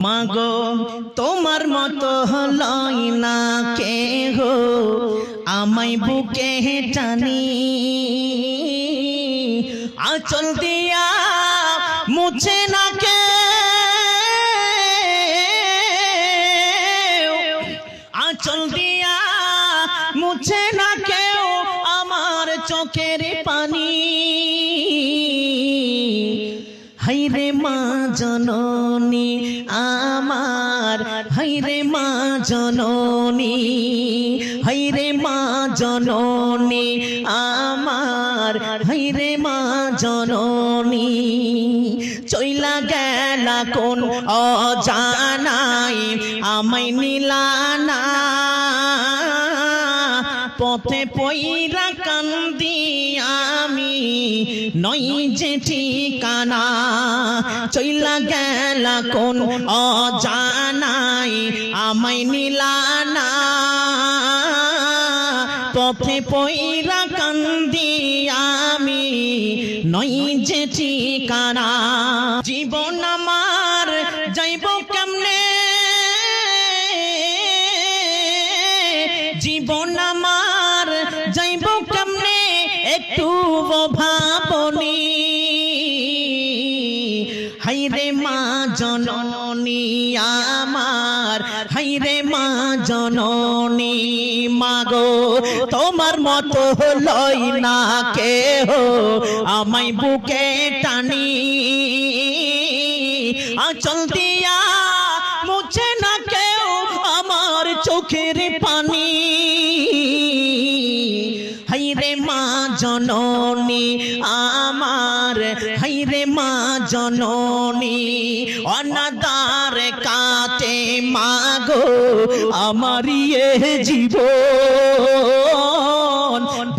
মাগো তোমার মতো হলই না কেহ আমায় বুকে টানি আঁচল দিয়া মুছে না কে আঁচল দিয়া মুছে না কেউ আমার চোখের পানি হাইরে মা জননী আমার হাইরে মা জননী হাইরে মা জননী আমার হাইরে মা জননী চইলা গেলা কোন অজানাই আমায় নিলানা পথে পইরা কান্দি আমি নই যে ঠিকানা চইলা গেলা কোন অজানাই আমায় নিলানা পথে পইরা কান্দি আমি নই যে ঠিকানা জীবন আমার যাইব কেমনে জীবন আমার যাইব কেমনে একটু ভাবনি হাইরে মা জননী আমার হাইরে মা জননী মাগো তোমার মতো লই না কেহ আমায় বুকে টানি আঁচল দিয়া মুছে না কেউ আমার চোখের পানি হাইরে মা জননী আমার হাইরে মা জননী অনাদার কাটে মাগো আমারি এ জীবন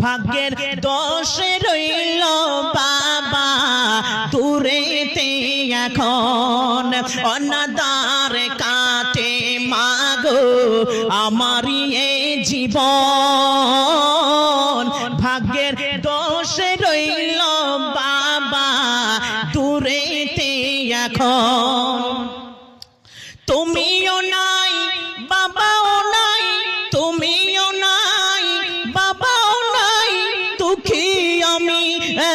ভাগ্যের দোষে রইল বাবা দূরেতে এখন অনাদার কাটে মাগো আমারি এ জীবন ভাগ্যের দোষে রইল বাবা দূরেতে এখন তুমিও নাই বাবাও নাই তুমিও নাই বাবাও নাই দুঃখী আমি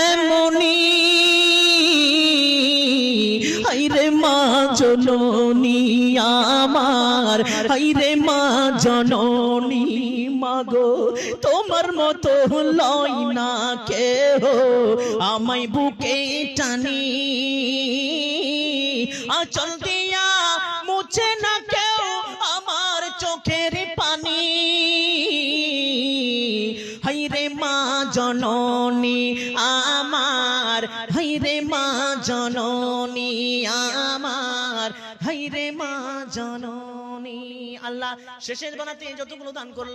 এমনি হাইরে মা জননী আমার হাইরে মা জননী মাগো তোমার মতো লই না কেহ আমায় বুকে টানি আঁচল দিয়া মুছে না কেউ আমার চোখের পানি হাইরে মা জননী আমার হাইরে মা জননী আমার হাইরে মা জননী আল্লাহ শেষের বানাতে যতগুলো দান করল